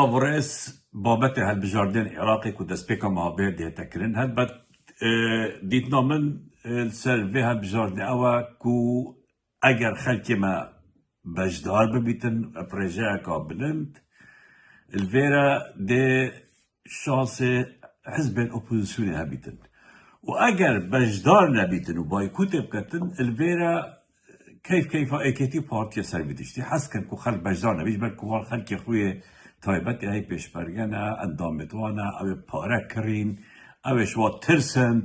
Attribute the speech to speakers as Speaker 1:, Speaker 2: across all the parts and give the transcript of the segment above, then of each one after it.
Speaker 1: ورئيس بابته هالبجاردين عراقي كودسبيكا مع بير دي تكرن هل بد ديتنا من السيرفي هالبجاردين اوا كو اگر خلقي ما بجدار ببيتن برجاء كابلنت الفيرا دي شانسي حزب الاوبوزيسيون هبيتن واگر بجدار نبيتن وبايكوت بكتن الفيرا كيف ايكيتي بارتي سربيتشتي حسكن كو خلق بجدار نبيش بل كو خلق خوي تایبەتی هەی پێشبەرگەنە ئەندامێتوانە ئەوێ پارە کڕین ئەوێش وا ترسن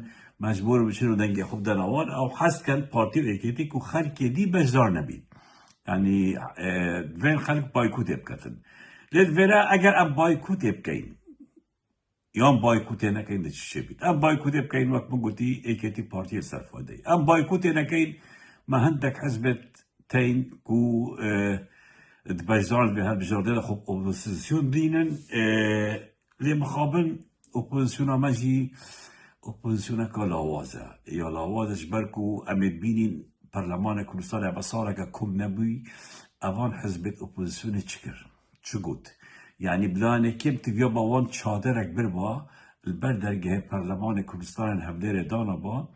Speaker 1: مەجبور بچن و دەنگی خوب دەناوان ئەو حەزکەن پارتی و ئێکێتێک و خەلکێدی بەشدار نەبین یعنی دوێن خەلک بایکوتێ بکەتن لێت ڤێرە ئەگەر ئەم بایکوتێ بکەین یان بایکوتێ نەکەین دەچ شێ بیت ئەم بایکوتێ بکەین وەک من گوتی ئێکێتی پارتیە سەرفادەی ئەم بایکوتێ نەکەین مە هەندێک حزبێت تەین و دبجدار به هالبجاردين خب اوبوزيسيون دينن لمخابن اوبوزيسيون ماجي اوبوزيسيون كلاوازا يا لاوازا جبركو امد بينين برلمان كردستان بصارك كم نبوي اوان حزبت اوبوزيسيون تشكر تشغوت يعني بلانه كم تبيا باوان چادرك بربا البردرگه برلمان كردستان هفدر دانا با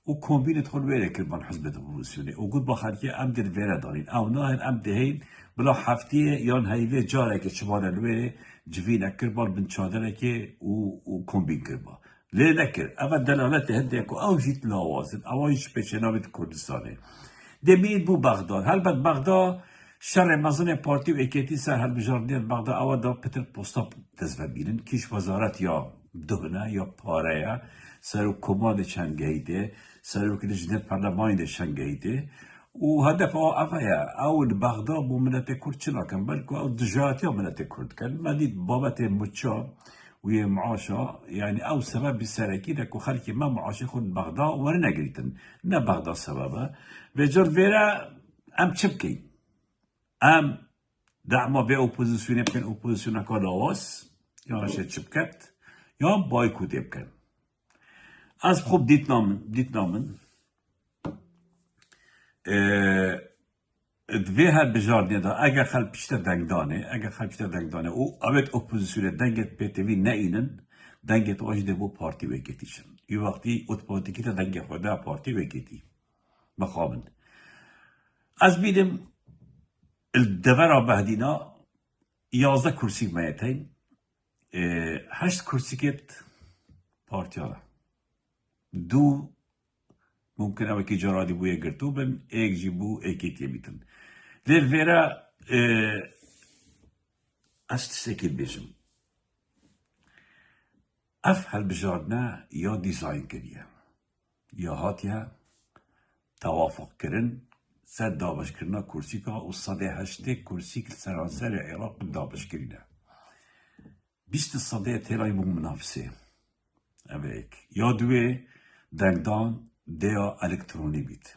Speaker 1: و كومبين تدخل ويرك كربان حزبت اوبوزيسيون وجود بخاركي ام در ويرا دارين او ناهن ام دهين بلا هفتیه یان هیوی جاره که چمانه لوی جوین کربان بن چادره که و کمبین کربا لی نکر اول دلالت هنده که او جیت لاوازن او ایش پیشنامت کردستانه دمین بو بغداد هل بد بغداد شر مزن پارتی و اکیتی سر هل بجاردین بغداد او دا پتر پوستا تزوه بینن کش وزارت یا دهنه یا پاره یا سر و کماد چنگهیده سر و که جنت پرلمانی چنگهیده و هدف اوه او بغداد بو ملت کرد چنا کن بلکو او دجاتی ملت کرد کن مدید بابت مچا و معاشا يعني او سبب سرکی دکو خلکی ما معاشی خود بغداد ورنه گریتن نه بغداد سببه و جر ویرا ام چبکی ام دعما به اپوزیسیون بکن اپوزیسیون کالاواس یا رشه چبکت یا بایکوت بکن از خوب دیت نامن دوی هر بجاردنی دا اگر خلق پیشتر دنگدانه او اوید اپوزیسیون دنگت پیتوی نه اینن دنگت واجده بو پارتی وکتیشن یه وقتی اتپاتیکی تا دنگ خوده پارتی وکتی بخوابن از بیدم الدور آبهدینا 11 کرسی میتین 8 کرسی کت پارتی ها دو ممكن اوه که جرادی بویه گرتو بن ایک جی بو ایکیتیه بیتن در ویرا است سکل بیشم اف هل بجاردنا یا دیزاین کریه یا هاتیه توافق کرن سر دابش کرنا کرسی که و 108 کرسی که سرانسر عراق دابش کرنه 20 صده تیرای بو منافسه اوه ایک یا دوی دنگدان دیا الکترونی بیت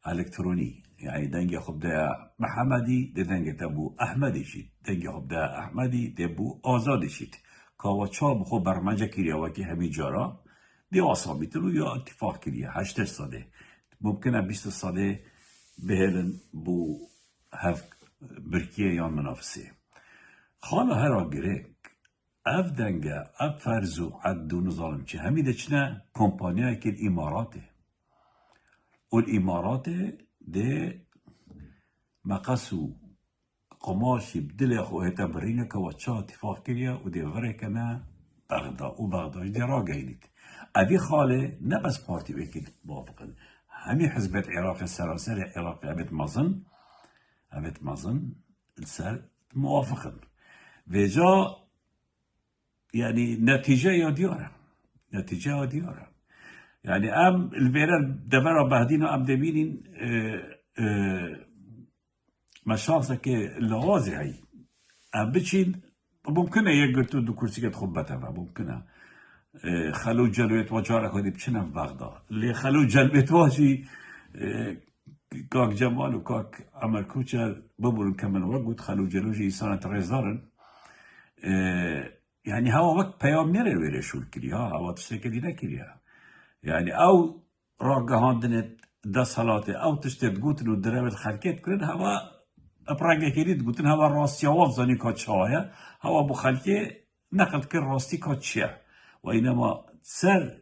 Speaker 1: الکترونی یعنی دنگ خوب دیا محمدی ده دنگ تبو احمدی شید دنگ خوب دیا احمدی ده بو آزادی شید که چا بخو برمجه کریه وکی همی جارا ده آسا بیتن و یا اتفاق کریه 8 ساده ممکنه 20 ساده بهلن بو هف برکیه یا منافسه خاله هر آگره اف دنگه اف فرزو عدو نظالم چه همیده چنه کمپانیه که الاماراته و الاماراته ده مقصو قماشی بدل خوهتا برینه که وچه اتفاق کریه و ده غره کنه بغداد و بغداد ده را گینید اوی خاله نه بس پارتی بکید موافقن همی حزبت عراق سراسر عراق اوید مازن السر موافقن و جا يعني نتيجة يا ديارة يعني ام الفيرا دفرا بهدينا ام دمينين مشاصة كي اللغازي هاي ام بتشين ممكنة يقرتو دو كرسي كت خبتها ممكنة خلو جلويت وجارك ودي بتشنا في بغداد اللي خلو جلويت واجي كاك جمال وكاك عمر كوتشر ببولن كمان وقت خلو جلوجي سنة ريزارن يعني هوا وقت پیام نره ویره شول کری ها هوا تشتکلی نکری ها يعني او راقه هاندنت ده صلاته او تشتت قوتن و درابت خلقت کرن هوا ابرانگه کرید گوتن هوا راستی آواز زنی که چاهه هوا بخلکه نقد کر راستی که چیه و اینما سر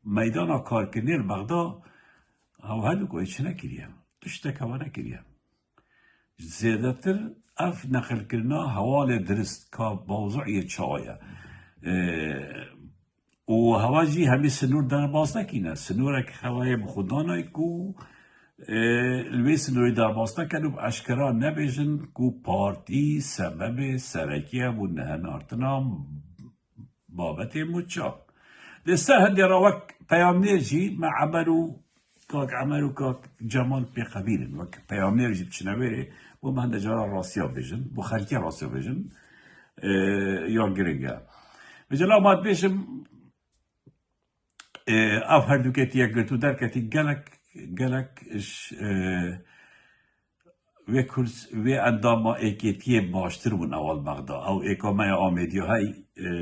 Speaker 1: میدان کارکنی بغدا هوا هلو که ایچ نکریم تشتک هوا نکریم زیاده تر اف نقل کرنا حوال درست که موضوعی چاهه و هوا جی همی سنور در باز نکینه سنور که هوای بخودانه کو الوی سنوری در باز نکنه اشکرا نبیجن کو پارتی سبب سرکیه و نهن آرتنا بابت مچا دسته هندی راوک پیامنیر جی ما عملو کاک جمال پی قبیلن وک پیامنیر جی بچنویره و من دجارا راسیا بیجن بو خلکی راسیا بیجن یا گرنگه بجلا ماد بیشم اف هر دوکتی یک گرتو در کتی گلک و اندام ایکیتی باشتر بون اول بغدا او ایکامه آمیدیو های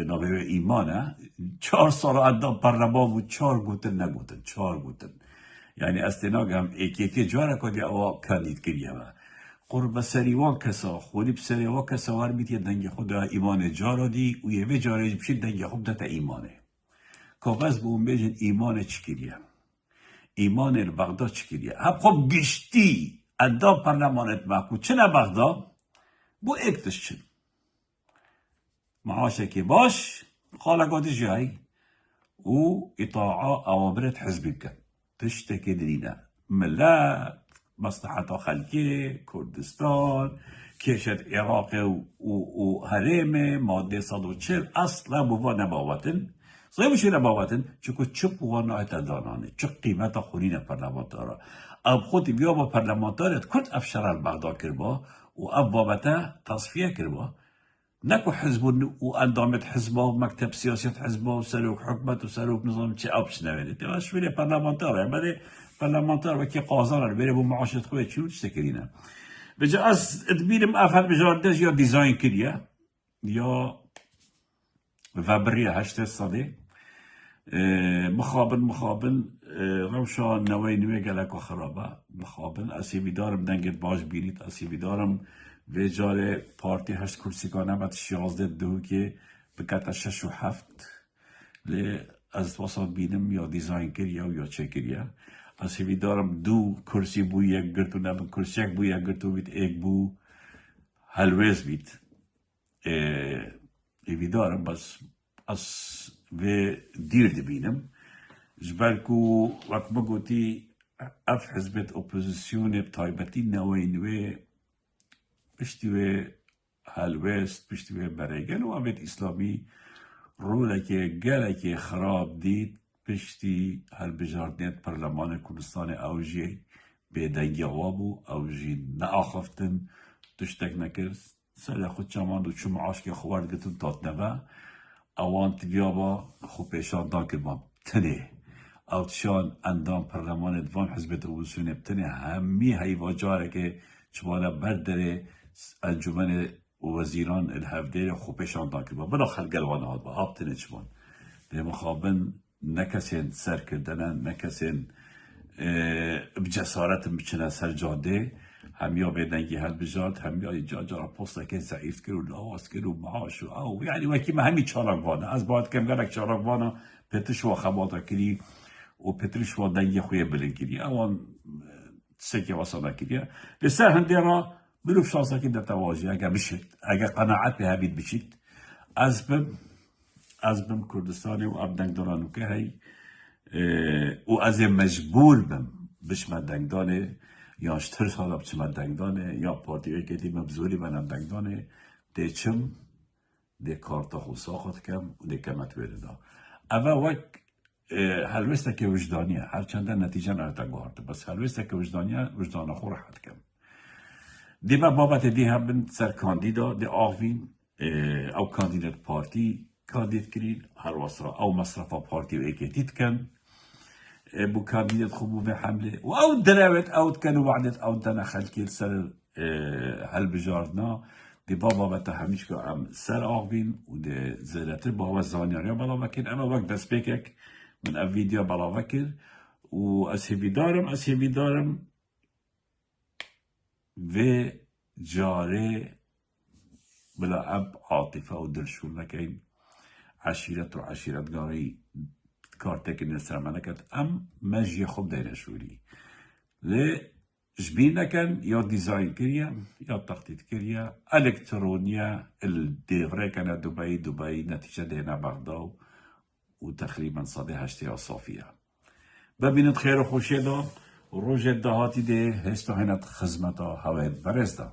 Speaker 1: نوه ایمانه 4 سال اندام پرلمان بود 4 گوتن نگوتن 4 گوتن یعنی استناگ هم ایکیتی جواره کدی او کاندید کریه و قرب سریوان کسا خودی بسریوان کسا ورمیتی دنگ خود ایمان جارا دی و یه جاره بشید دنگ خود دتا ایمانه که بس به اون بیجن ایمان چکریه ایمان بغدا چکریه هم خب گشتی اندام پرلمانت محکو چنه بغدا بو اکتش چن معاشه که باش خالقات جای و اطاعه اوامرت حزبی کن تشتكي درينا ملات مصلحة خلقية كردستان كيشت عراق وهريمة مادة 140 أصلا بوا نباوتن صحيح مش نباوتن چكو چپ وانا اتدانانه چه قيمتا خورين پرلمانتارا اب خود بیا با پرلمانتارت كنت افشار البغدا کربا و اب بابتا تصفية کربا نكو حزب واندامت حزبه ومكتب سياسة حزبه وسلوك حكمة وسلوك نظام تشي أبش نويني تباش بيري برلمانتار يعني بدي برلمانتار وكي قازار بيري بمعاشرة خوية شو تشتكرينا بجا أس ادبيرم أفهم بجاردج يا ديزاين كريا يا فابريا هشت الصدي مخابن روشان نوي نوي قالك وخرابة مخابن أسيبي دارم دنجت باش بيريت أسيبي دارم و جاره پارتی 8 کرسیگانه بعد 11 دو که بکت 6 و 7 لی از واسط بینم یا دیزاین کریا و یا چه کریا از هیوی دارم 2 کرسی بو یک گرتو نبن کرسی یک بو یک گرتو بید ایک بو هلویز بید هیوی دارم بس از و دیر دبینم جبرکو وقت بگوتی اف حزبت اپوزیسیون بطایبتی نوی پشتی هلوست پشتی برایگن و امید اسلامی روله که گله که خراب دید پشتی هل بجاردنیت پرلمان کردستان اوجی به دنگی وابو اوجی ناخفتن تشتک نکرد سال خود چمان دو چو معاش که خوارد گتون تات نوه اوان تبیابا خوب پیشان دان کرمان تنه او تشان اندام پرلمان دوان حزبت اوزسونه بتنه همی هیوا جاره که چمانه برداره انجمن وزیران الهفدیر خوبشان دان کرد بلا خلق الوانات با آب تنچمان به مخابن نکسین سر کردنن نکسین بجسارت بچنه سر جاده همیا به دنگی هل بجاد همیا اینجا جارا پوستا که ضعیف کرد و لاواز کرد و معاش و او یعنی وکی ما همی چاراگوانه از باید کم گرک چاراگوانه پترش و خباتا کری و پترش و دنگی خوی بلن کری اوان سکی واسانا کری بسر هنده را بروف شانسا که در تواجه اگر بشید اگر قناعت به هبید بشید از بم کردستانی و ابدنگ دارانو که هی و از مجبور بم بشمد دنگدانه یا اشتر سالا بشمد دنگدانه یا پارتی که دی مبزوری بنام دنگدانه دی چم دی کارتا خوصا خود کم و دی کمت ویردا اول وک هلوسته که وجدانیه هرچنده نتیجه نرده گوارده بس هلوسته که وجدانیه وجدان خور حد کم دیما بابت دی هم سر کاندیدا دی آوین او کاندیدات پارتی کاندید کرین هر واسرا او مصرفا پارتی و ایکیتیت کن بو کاندیدات خوبو به حمله و او دراوت او کن و وعدت او دنا خلکی سر هل بجاردنا دی بابت همیش که هم سر آوین و دی زیلتر بابا زانیاری بلا وکر اما وقت دست بکک من او ویدیو بلا وکر و از هیوی دارم و جاره بلا اب عاطفه و دلشون نکین عشیرت و عشیرتگاری کارتک نسر منکت ام مجی خوب دینه شوری لی جبين كان يا ديزاين كريا يا تخطيط كريا الكترونيا الديفري كان دبي نتيجة دينا بغداد وتقريبا صدي هشتي صافية ببينت خير وخوشي دا وروج الدهاتي دي هشتا هنت خزمتا هوايت برزدا